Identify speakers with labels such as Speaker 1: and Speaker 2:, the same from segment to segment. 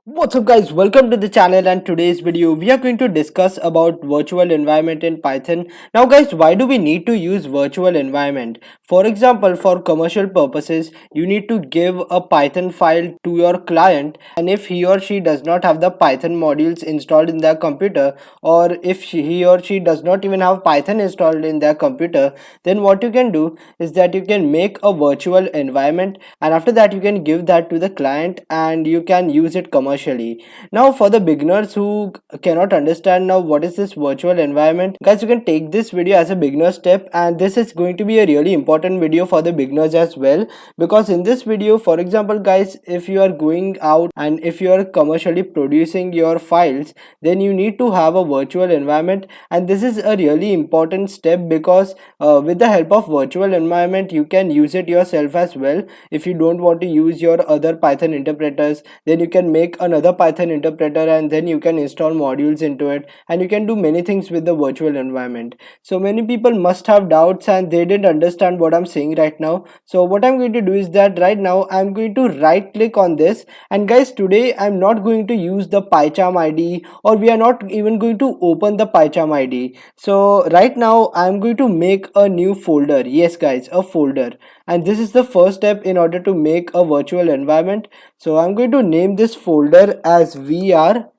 Speaker 1: What's up guys, welcome to the channel, and today's video we are going to discuss about virtual environment in Python. Now guys, why do we need to use virtual environment? For example, for commercial purposes you need to give a Python file to your client, and if he or she does not have the Python modules installed in their computer, or if he or she does not even have Python installed in their computer, then what you can do is that you can make a virtual environment, and after that you can give that to the client and you can use it commercially. Now for the beginners who cannot understand now what is this virtual environment, guys, you can take this video as a beginner step, and this is going to be a really important video for the beginners as well, because in this video, for example guys, if you are going out and if you are commercially producing your files, then you need to have a virtual environment. And this is a really important step because with the help of virtual environment you can use it yourself as well. If you don't want to use your other Python interpreters, then you can make another Python interpreter and then you can install modules into it, and you can do many things with the virtual environment. So many people must have doubts and they didn't understand what I'm saying right now. So what I'm going to do is that right now I'm going to right click on this, and guys, today I'm not going to use the PyCharm ID, or we are not even going to open the PyCharm ID. So right now I'm going to make a new folder. Yes guys, a folder. And this is the first step in order to make a virtual environment. So I'm going to name this folder as VIRAENV,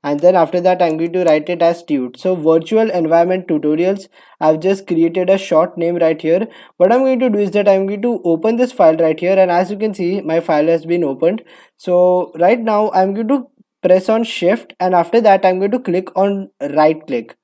Speaker 1: and then after that I'm going to write it as tut. So virtual environment tutorials. I've just created a short name right here. What I'm going to do is that I'm going to open this file right here, and as you can see my file has been opened. So right now I'm going to press on shift, and after that I'm going to click on right click.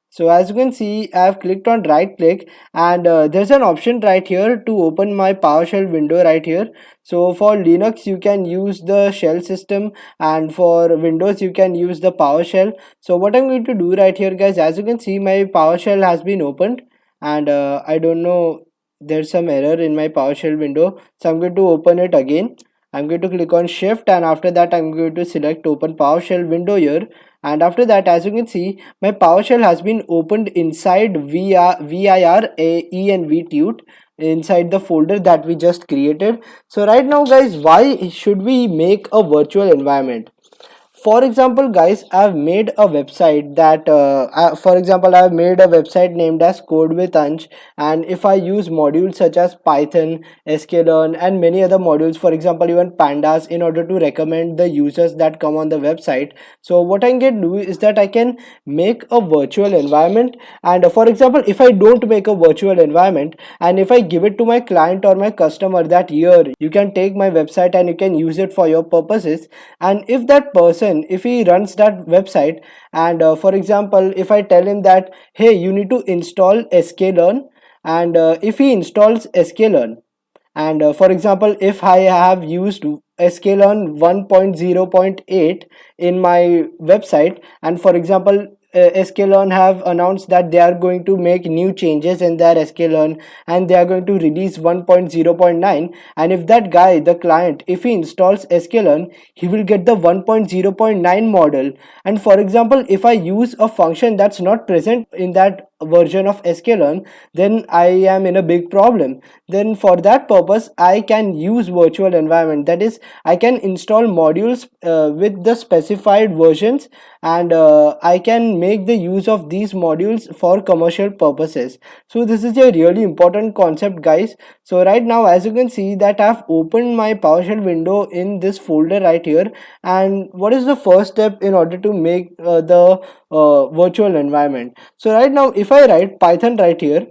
Speaker 1: So as you can see, I have clicked on right click, and there's an option right here to open my PowerShell window right here. So for Linux you can use the shell system, and for Windows you can use the PowerShell. So what I'm going to do right here guys, as you can see my PowerShell has been opened, and I don't know, there's some error in my PowerShell window. So I'm going to open it again. I'm going to click on shift, and after that I'm going to select open PowerShell window here. And after that, as you can see, my PowerShell has been opened inside VIRAENV tut, inside the folder that we just created. So right now guys, why should we make a virtual environment? For example guys, I've made a website that I've made a website named as Code with Ansh, and if I use modules such as Python, sklearn, and many other modules, for example even pandas, in order to recommend the users that come on the website. So what I can do is that I can make a virtual environment, and for example if I don't make a virtual environment and if I give it to my client or my customer that here you can take my website and you can use it for your purposes, and if that person, if he runs that website, and for example if I tell him that hey, you need to install sklearn, and if he installs sklearn, and for example if I have used sklearn 1.0.8 in my website, and for example sklearn have announced that they are going to make new changes in their sklearn and they are going to release 1.0.9, and if that guy, the client, if he installs sklearn, he will get the 1.0.9 model. And for example if I use a function that's not present in that version of sklearn, then I am in a big problem. Then for that purpose I can use virtual environment, that is I can install modules with the specified versions, and I can make the use of these modules for commercial purposes. So this is a really important concept guys. So right now as you can see that I've opened my PowerShell window in this folder right here, and what is the first step in order to make the virtual environment? So right now if I write Python right here,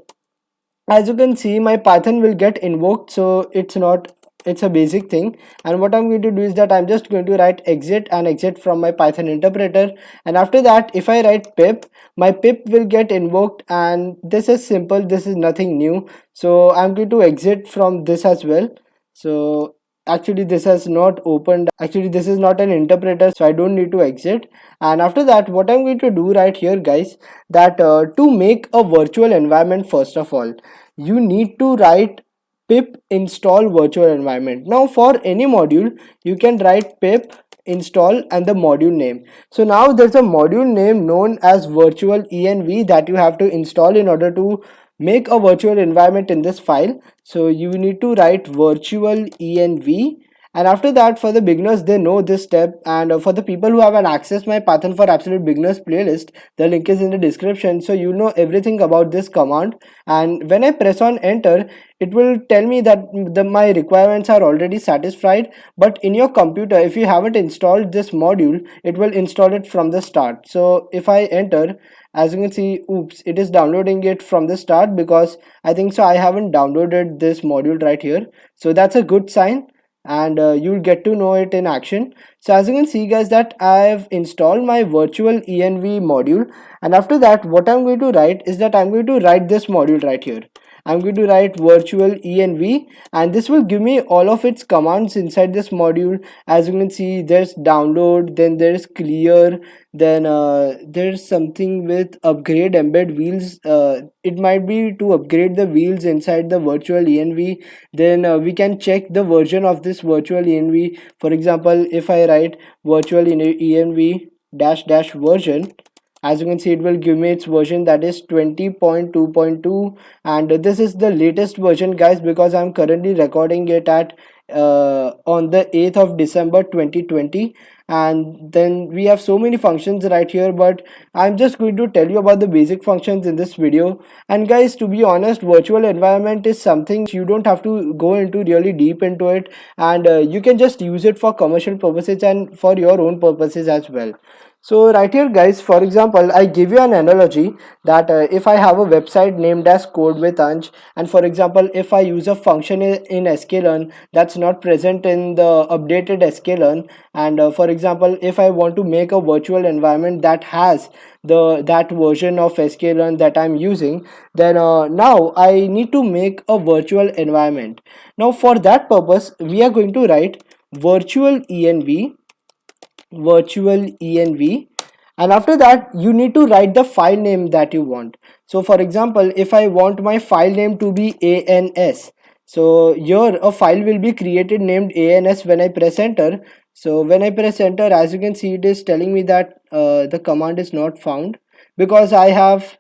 Speaker 1: as you can see my Python will get invoked. So it's a basic thing, and what I'm going to do is that I'm just going to write exit and exit from my Python interpreter, and after that if I write pip, my pip will get invoked, and this is simple, this is nothing new. So I'm going to exit from this as well. So actually this has not opened, actually this is not an interpreter, so I don't need to exit. And after that what I'm going to do right here guys, that to make a virtual environment, first of all you need to write pip install virtual environment. Now for any module you can write pip install and the module name. So now there's a module name known as virtual env that you have to install in order to make a virtual environment in this file. So you need to write virtual env, And after that, for the beginners, they know this step. And for the people who haven't accessed my Python for Absolute Beginners playlist, the link is in the description, so you know everything about this command. And when I press on enter, it will tell me that my requirements are already satisfied. But in your computer, if you haven't installed this module, it will install it from the start. So if I enter, as you can see, oops, it is downloading it from the start, because I think so I haven't downloaded this module right here. So that's a good sign, and you'll get to know it in action. So as you can see guys, that I've installed my virtual env module. And after that, what I'm going to write is that I'm going to write this module right here. I'm going to write virtual env, and this will give me all of its commands inside this module. As you can see, there's download, then there's clear, then there's something with upgrade embed wheels. It might be to upgrade the wheels inside the virtual env. Then we can check the version of this virtual env. For example, if I write virtual env dash dash version, as you can see, it will give me its version, that is 20.2.2. and this is the latest version guys, because I'm currently recording it at on the 8th of December 2020. And then we have so many functions right here, but I'm just going to tell you about the basic functions in this video. And guys, to be honest, virtual environment is something you don't have to go into really deep into it, and you can just use it for commercial purposes and for your own purposes as well. So right here guys, for example, I give you an analogy that if I have a website named as code with Anj, and for example, if I use a function in sklearn that's not present in the updated sklearn, and for example, if I want to make a virtual environment that has that version of sklearn that I'm using, then now I need to make a virtual environment. Now for that purpose, we are going to write virtual env, and after that you need to write the file name that you want. So for example, if I want my file name to be ans, so here a file will be created named ans when I press enter. So when I press enter, as you can see, it is telling me that the command is not found, because I have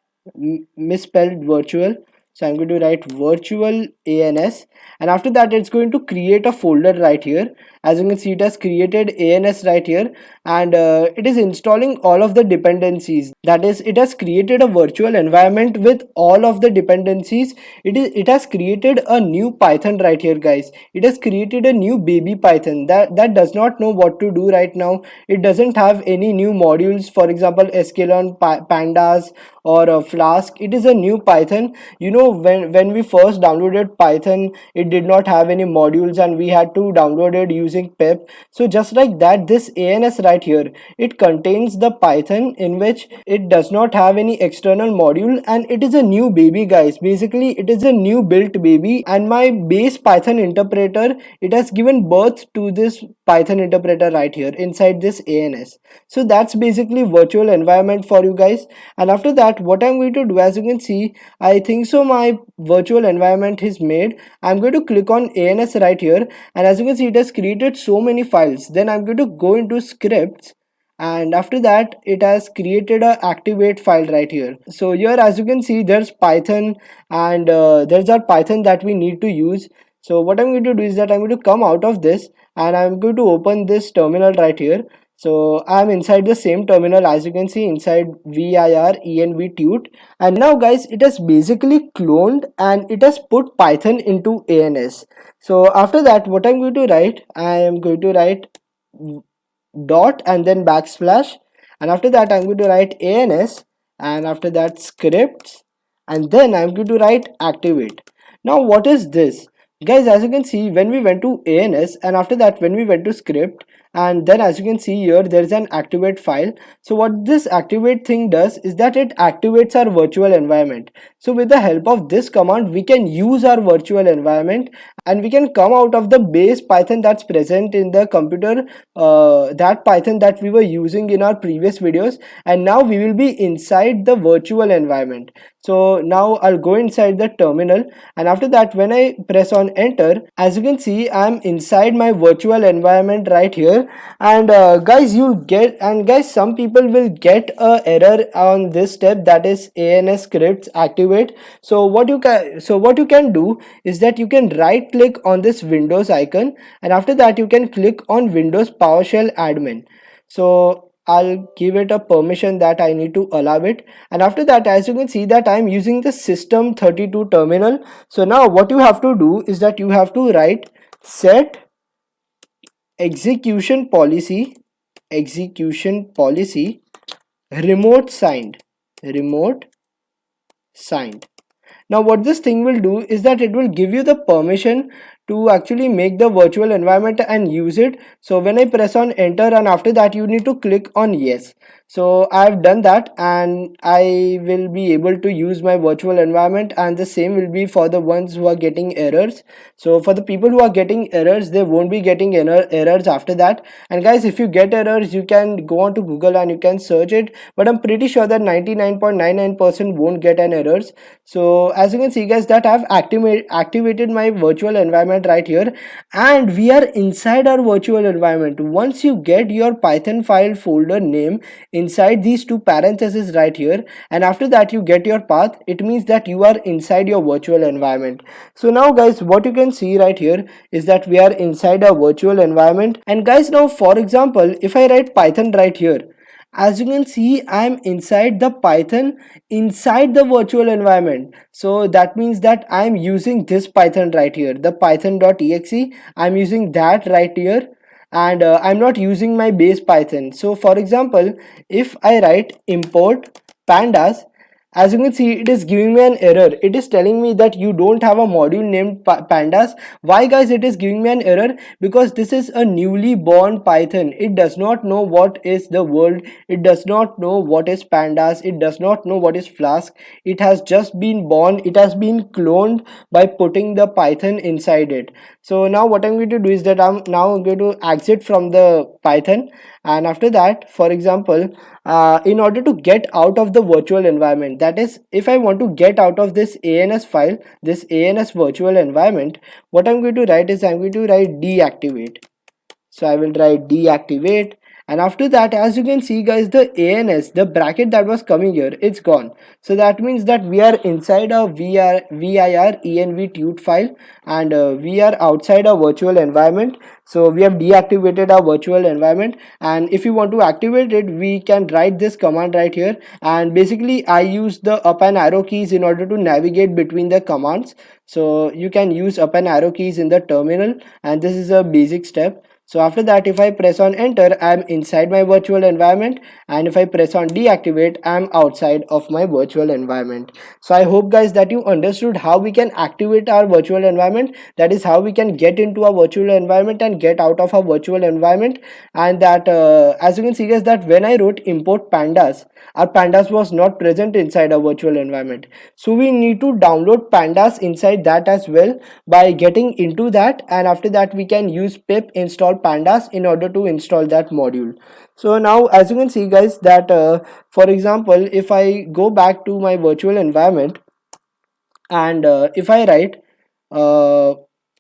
Speaker 1: misspelled virtual. So I'm going to write virtual ans, and after that it's going to create a folder right here. As you can see, it has created ans right here, and it is installing all of the dependencies. That is, it has created a virtual environment with all of the dependencies. It has created a new Python right here guys. It has created a new baby Python that does not know what to do right now. It doesn't have any new modules, for example sklearn, pandas, or flask. It is a new Python. You know, when we first downloaded Python, it did not have any modules, and we had to download it using pip. So just like that, this ans right here, it contains the Python in which it does not have any external module, and it is a new baby guys. Basically it is a new built baby, and my base Python interpreter, it has given birth to this Python interpreter right here inside this ans. So that's basically virtual environment for you guys. And after that, what I'm going to do, as you can see, I think so my virtual environment is made. I'm going to click on ans right here, and as you can see, it has created so many files. Then I'm going to go into scripts, and after that it has created a activate file right here. So here, as you can see, there's Python, and there's our Python that we need to use. So what I'm going to do is that I'm going to come out of this, and I'm going to open this terminal right here. So I'm inside the same terminal, as you can see, inside vir env tut. And now guys, it has basically cloned and it has put Python into ans. So after that, what I'm going to write, I am going to write dot and then backslash, and after that I'm going to write ans, and after that scripts, and then I'm going to write activate. Now what is this guys? As you can see, when we went to ans, and after that when we went to script, and then as you can see here, there is an activate file. So what this activate thing does is that it activates our virtual environment. So with the help of this command, we can use our virtual environment, and we can come out of the base Python that's present in the computer, that Python that we were using in our previous videos, and now we will be inside the virtual environment. So now I'll go inside the terminal, and after that when I press on enter, as you can see, I'm inside my virtual environment right here. here. And guys, you'll get, and guys, some people will get a error on this step, that is ANS scripts activate. So what you can do is that you can right click on this Windows icon, and after that you can click on Windows PowerShell admin. So I'll give it a permission that I need to allow it, and after that, as you can see that I'm using the system32 terminal. So now what you have to do is that you have to write set execution policy remote signed. Now what this thing will do is that it will give you the permission to actually make the virtual environment and use it. So when I press on enter, and after that you need to click on yes. So I have done that, and I will be able to use my virtual environment, and the same will be for the ones who are getting errors. So for the people who are getting errors, they won't be getting errors after that. And guys, if you get errors, you can go on to Google and you can search it, but I'm pretty sure that 99.99% won't get an errors. So as you can see guys, that I've activated my virtual environment right here, and we are inside our virtual environment. Once you get your Python file folder name inside these two parentheses right here, and after that you get your path, it means that you are inside your virtual environment. So now guys, what you can see right here is that we are inside a virtual environment. And guys, now for example, if I write Python right here, as you can see, I'm inside the Python inside the virtual environment. So that means that I'm using this Python right here, the python.exe. I'm using that right here, and I'm not using my base Python. So for example, if I write import pandas, as you can see, it is giving me an error. It is telling me that you don't have a module named pandas. Why guys it is giving me an error? Because this is a newly born Python. It does not know what is the world. It does not know what is pandas. It does not know what is Flask. It has just been born. It has been cloned by putting the Python inside it. So now what I'm going to do is that I'm going to exit from the Python, and after that, for example, in order to get out of the virtual environment, that is, if I want to get out of this ANS file, this ANS virtual environment, what I'm going to write is I'm going to write deactivate. So I will write deactivate, and after that, as you can see guys, the ANS, the bracket that was coming here, it's gone. So that means that we are inside a vir env tut file, and we are outside a virtual environment. So we have deactivated our virtual environment, and if you want to activate it, we can write this command right here. And basically I use the up and arrow keys in order to navigate between the commands. So you can use up and arrow keys in the terminal, and this is a basic step. So after that, if I press on enter, I'm inside my virtual environment, and if I press on deactivate, I'm outside of my virtual environment. So I hope guys that you understood how we can activate our virtual environment. That is how we can get into our virtual environment and get out of our virtual environment. And that as you can see guys, that when I wrote import pandas, our pandas was not present inside our virtual environment. So we need to download pandas inside that as well by getting into that, and after that we can use pip install pandas in order to install that module. So now as you can see guys that for example, if I go back to my virtual environment, and if I write uh,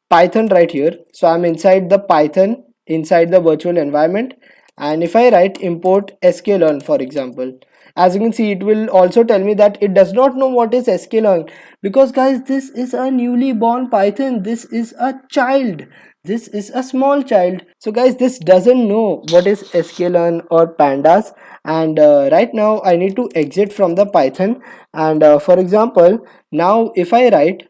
Speaker 1: Python right here, so I'm inside the Python inside the virtual environment, and if I write import sklearn for example, as you can see, it will also tell me that it does not know what is sklearn, because guys, this is a newly born Python. This is a child, this is a small child. So guys, this doesn't know what is sklearn or pandas. And right now I need to exit from the Python, and for example, now if I write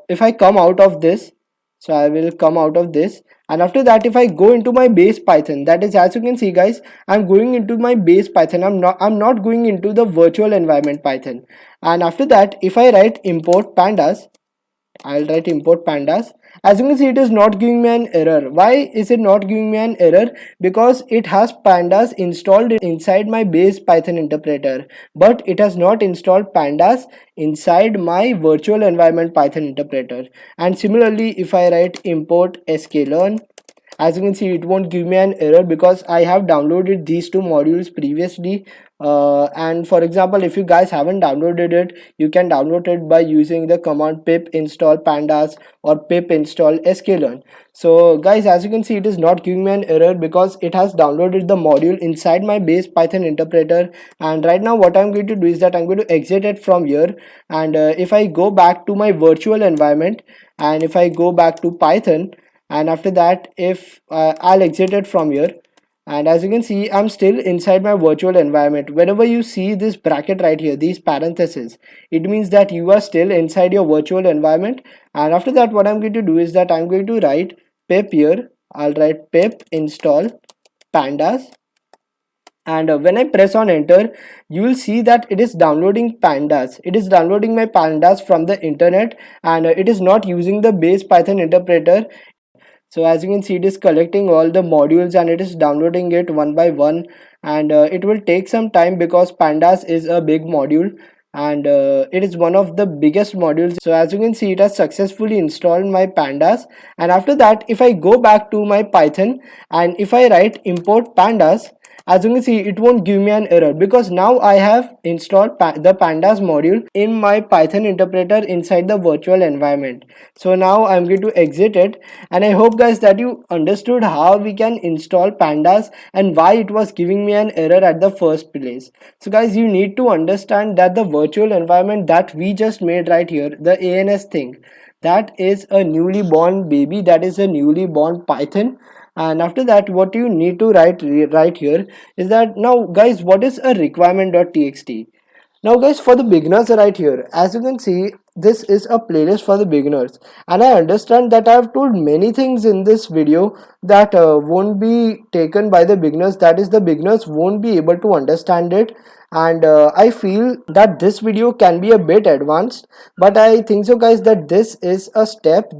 Speaker 1: if I come out of this, so I will come out of this, and after that if I go into my base Python, that is, as you can see guys, I'm going into my base Python. I'm not going into the virtual environment Python. And after that, if I write import pandas, I'll write import pandas. As you can see, it is not giving me an error. Why is it not giving me an error? Because it has pandas installed inside my base Python interpreter, but it has not installed pandas inside my virtual environment Python interpreter. And similarly, if I write import sklearn, as you can see, it won't give me an error because I have downloaded these two modules previously. And for example, if you guys haven't downloaded it, you can download it by using the command pip install pandas or pip install sklearn. So guys, as you can see, it is not giving me an error because it has downloaded the module inside my base Python interpreter. And right now what I'm going to do is that I'm going to exit it from here. And if I go back to my virtual environment, and if I go back to Python, and after that, if I'll exit it from here, and as you can see, I'm still inside my virtual environment. Whenever you see this bracket right here, these parentheses, it means that you are still inside your virtual environment. And after that, what I'm going to do is that I'm going to write pip here. I'll write pip install pandas, and when I press on enter, you will see that it is downloading pandas. It is downloading my pandas from the internet, and it is not using the base Python interpreter. So as you can see, it is collecting all the modules and it is downloading it one by one. And it will take some time because pandas is a big module, and it is one of the biggest modules. So as you can see, it has successfully installed my pandas. And after that, if I go back to my Python and if I write import pandas, as you can see, it won't give me an error because now I have installed the pandas module in my Python interpreter inside the virtual environment. So now I'm going to exit it, and I hope guys that you understood how we can install pandas and why it was giving me an error at the first place. So guys, you need to understand that the virtual environment that we just made right here, the ANS thing, that is a newly born baby, that is a newly born Python. And after that, what you need to write here is that, now guys, what is a requirement.txt? Now guys, for the beginners right here, as you can see, this is a playlist for the beginners, and I understand that I have told many things in this video that won't be taken by the beginners, that is, the beginners won't be able to understand it. And I feel that this video can be a bit advanced, but I think so guys that this is a step,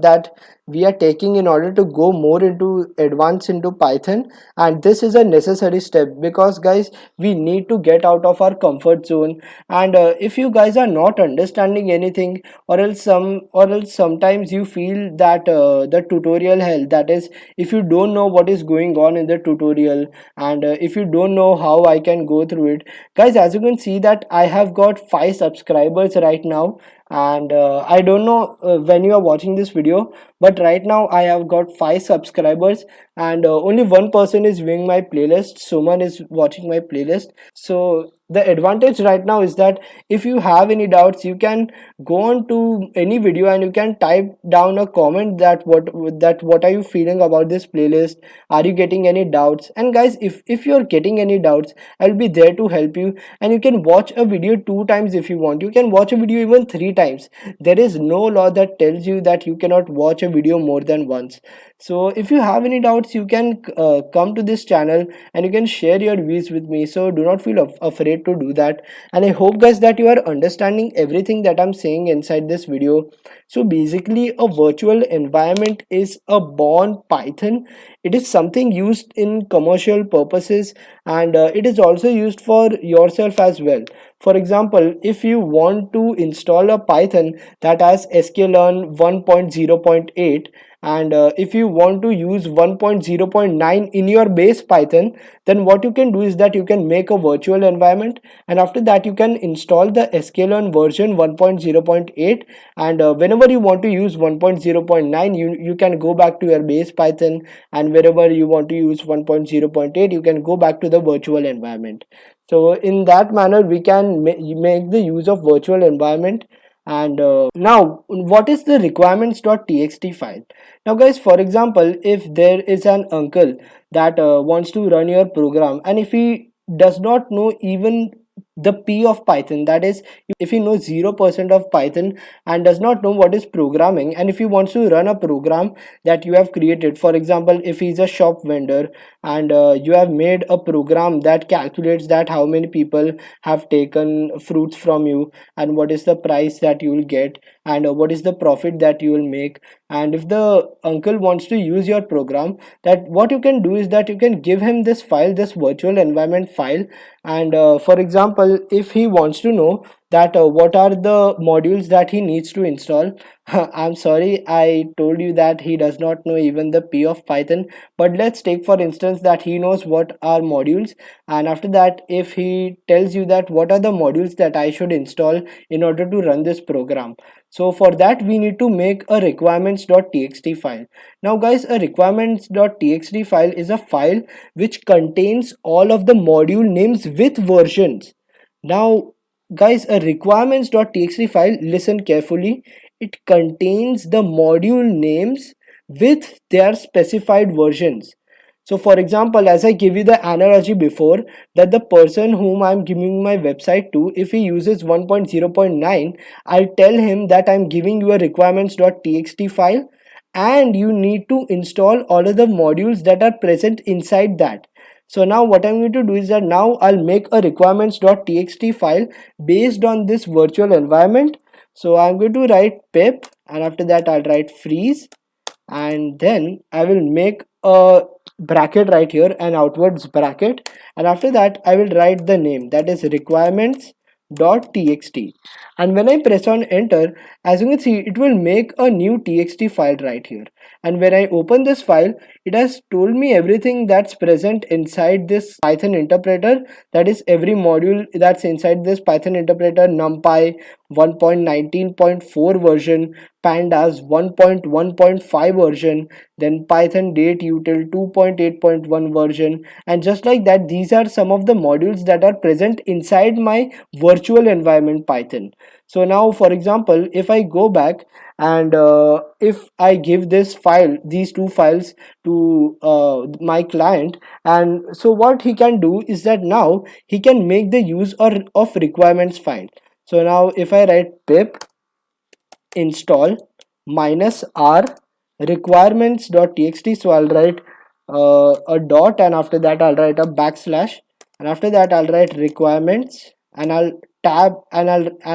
Speaker 1: that we are taking in order to go more into advance into Python. And this is a necessary step because guys, we need to get out of our comfort zone. And if you guys are not understanding anything, or else sometimes you feel that the tutorial hell, that is, if you don't know what is going on in the tutorial, and if you don't know how I can go through it, guys, as you can see that I have got 5 subscribers right now. And I don't know when you are watching this video, but right now I have got 5 subscribers, and only one person is viewing my playlist. Suman is watching my playlist. So the advantage right now is that if you have any doubts, you can go on to any video and you can type down a comment that what are you feeling about this playlist, are you getting any doubts. And guys, if you're getting any doubts, I'll be there to help you. And you can watch a video 2 times if you want, you can watch a video even 3 times. There is no law that tells you that you cannot watch a video more than once. So if you have any doubts, you can come to this channel and you can share your views with me. So do not feel afraid to do that. And I hope guys that you are understanding everything that I'm saying inside this video. So basically, a virtual environment is a born Python. It is something used in commercial purposes, and it is also used for yourself as well. For example, if you want to install a Python that has sklearn 1.0.8, and if you want to use 1.0.9 in your base Python, then what you can do is that you can make a virtual environment, and after that you can install the sklearn version 1.0.8. And whenever you want to use 1.0.9, you can go back to your base Python, and wherever you want to use 1.0.8, you can go back to the virtual environment. So in that manner, we can make the use of virtual environment. And now, what is the requirements.txt file? Now guys, for example, if there is an uncle that wants to run your program, and if he does not know even the P of Python, that is, if he knows 0% of Python and does not know what is programming, and if he wants to run a program that you have created, for example, if he's a shop vendor and you have made a program that calculates that how many people have taken fruits from you, and what is the price that you will get, and what is the profit that you will make. And if the uncle wants to use your program, that what you can do is that you can give him this file, this virtual environment file. And for example, example, if he wants to know that what are the modules that he needs to install, I'm sorry, I told you that he does not know even the P of Python. But let's take for instance that he knows what are modules, and after that if he tells you that what are the modules that I should install in order to run this program, so for that we need to make a requirements.txt file. Now guys, a requirements.txt file is a file which contains all of the module names with versions. Now guys, a requirements.txt file, listen carefully, it contains the module names with their specified versions. So for example, as I give you the analogy before, that the person whom I'm giving my website to, if he uses 1.0.9, I'll tell him that I'm giving you a requirements.txt file and you need to install all of the modules that are present inside that. So now what I'm going to do is that now I'll make a requirements.txt file based on this virtual environment. So I'm going to write pip, and after that I'll write freeze, and then I will make a bracket right here, an outwards bracket, and after that I will write the name, that is requirements.txt. And when I press on enter, as you can see, it will make a new txt file right here. And when I open this file, it has told me everything that's present inside this Python interpreter, that is every module that's inside this Python interpreter: numpy 1.19.4 version, pandas 1.1.5 version, then python date util 2.8.1 version. And just like that, these are some of the modules that are present inside my virtual environment Python. So now for example, if I go back and if I give this file, these two files, to my client, and so what he can do is that now he can make the use of requirements file. So now if I write pip install -r requirements.txt, so I'll write a dot, and after that I'll write a backslash, and after that I'll write requirements, and I'll tab, and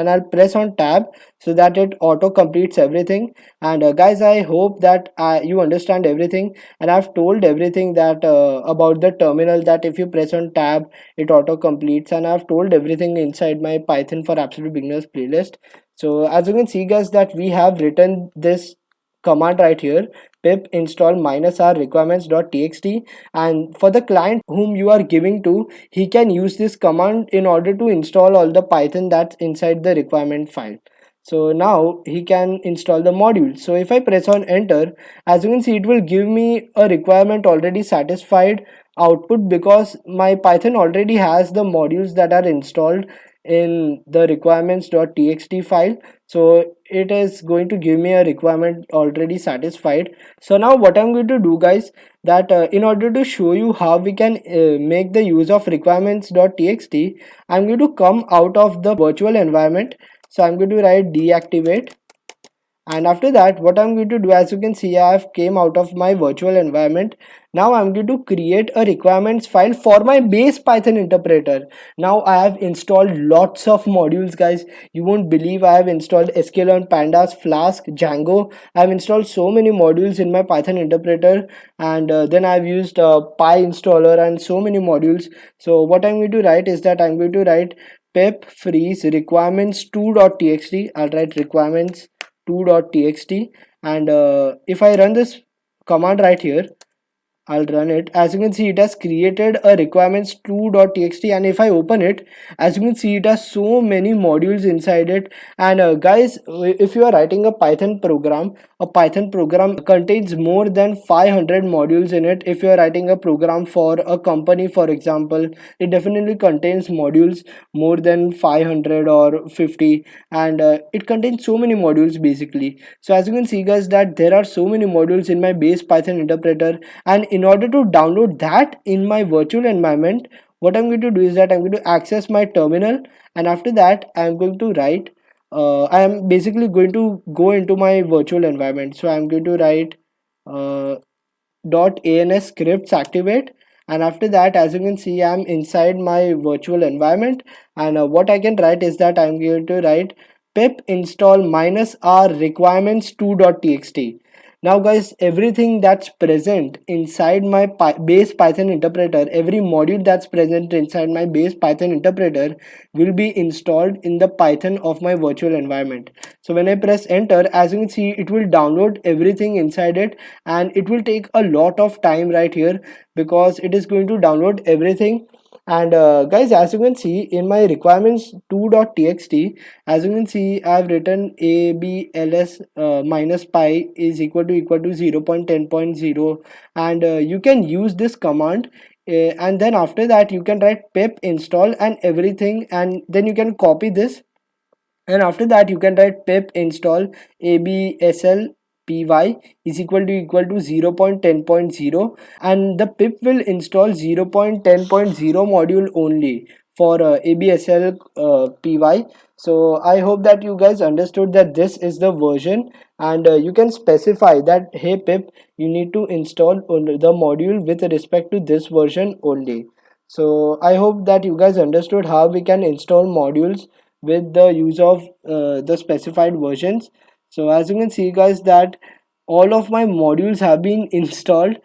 Speaker 1: I'll press on tab so that it auto completes everything. And guys, I hope that you understand everything, and I've told everything that about the terminal, that if you press on tab it auto completes, and I've told everything inside my Python for absolute beginners playlist. So as you can see guys, that we have written this command right here, pip install -r requirements.txt, and for the client whom you are giving to, he can use this command in order to install all the Python that's inside the requirement file. So now he can install the module. So if I press on enter, as you can see, it will give me a requirement already satisfied output, because my Python already has the modules that are installed in the requirements.txt file. So it is going to give me a requirement already satisfied. So now what I'm going to do guys, that in order to show you how we can make the use of requirements.txt, I'm going to come out of the virtual environment. So I'm going to write deactivate, and after that what I'm going to do, as you can see, I have came out of my virtual environment. Now I'm going to create a requirements file for my base Python interpreter. Now I have installed lots of modules guys, you won't believe. I have installed sklearn, pandas, flask, django. I have installed so many modules in my Python interpreter, and then I've used py installer and so many modules. So what I'm going to write is that I'm going to write pip freeze requirements2.txt. I'll write requirements 2.txt, and if I run this command right here, I'll run it. As you can see, it has created a requirements2.txt, and if I open it, as you can see, it has so many modules inside it. And guys, if you are writing a Python program, a Python program contains more than 500 modules in it. If you are writing a program for a company, for example, it definitely contains modules more than 500 or 50, and it contains so many modules basically. So as you can see guys, that there are so many modules in my base Python interpreter, and in order to download that in my virtual environment, what I'm going to do is that I'm going to access my terminal, and after that I'm going to write I am basically going to go into my virtual environment. So I'm going to write uh, .ans scripts activate, and after that, as you can see, I'm inside my virtual environment. And what I can write is that I'm going to write pip install -r requirements2.txt. Now guys, everything that's present inside my base Python interpreter, every module that's present inside my base Python interpreter will be installed in the Python of my virtual environment. So when I press enter, as you can see, it will download everything inside it, and it will take a lot of time right here because it is going to download everything. And guys, as you can see in my requirements 2.txt, as you can see, I've written abls minus pi is equal to 0.10.0, and you can use this command, and then after that you can write pip install and everything, and then you can copy this, and after that you can write pip install absl py is equal to 0.10.0, and the pip will install 0.10.0 module only for absl py. So I hope that you guys understood that this is the version, and you can specify that, hey pip, you need to install the module with respect to this version only. So I hope that you guys understood how we can install modules with the use of the specified versions. So as you can see guys, that all of my modules have been installed.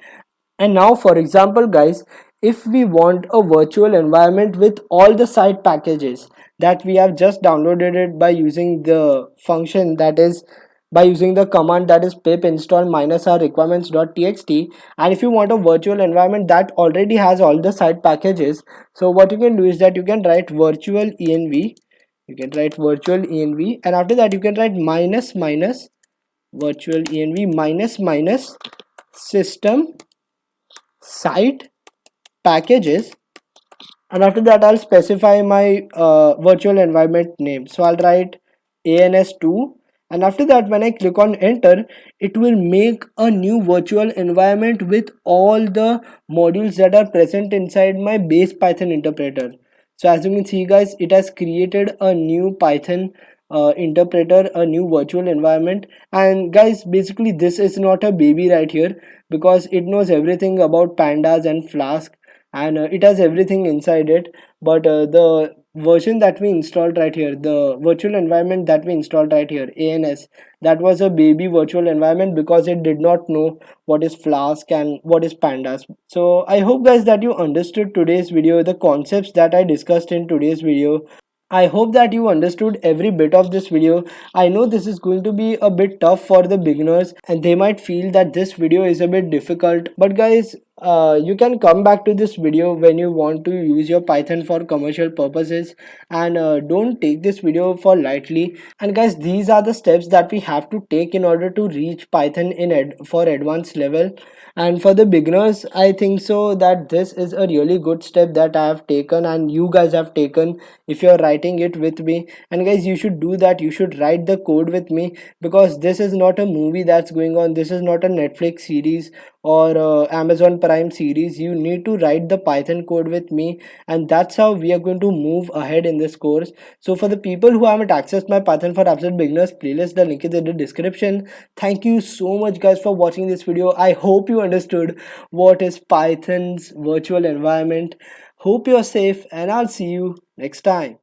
Speaker 1: And now for example guys, if we want a virtual environment with all the side packages that we have just downloaded it by using the function, that is by using the command, that is pip install minus our requirements.txt, and if you want a virtual environment that already has all the side packages, so what you can do is that you can write virtual env, and after that you can write minus minus virtual env minus minus system site packages, and after that I'll specify my virtual environment name. So I'll write ans2, and after that when I click on enter, it will make a new virtual environment with all the modules that are present inside my base Python interpreter. So as you can see guys, it has created a new Python interpreter, a new virtual environment. And guys, basically this is not a baby right here, because it knows everything about pandas and flask, and it has everything inside it. But the version that we installed right here, the virtual environment that we installed right here, ans, that was a baby virtual environment because it did not know what is flask and what is pandas. So I hope guys that you understood today's video, the concepts that I discussed in today's video. I hope that you understood every bit of this video. I know this is going to be a bit tough for the beginners, and they might feel that this video is a bit difficult. But guys, you can come back to this video when you want to use your Python for commercial purposes, and don't take this video for lightly. And guys, these are the steps that we have to take in order to reach Python in for advanced level. And for the beginners, I think so that this is a really good step that I have taken and you guys have taken if you're writing it with me. And guys, you should do that. You should write the code with me, because this is not a movie that's going on. This is not a Netflix series or Amazon Prime series. You need to write the Python code with me, and that's how we are going to move ahead in this course. So for the people who haven't accessed my Python for Absolute Beginners playlist, the link is in the description. Thank you so much guys for watching this video. I hope you understood what is Python's virtual environment. Hope you're safe, and I'll see you next time.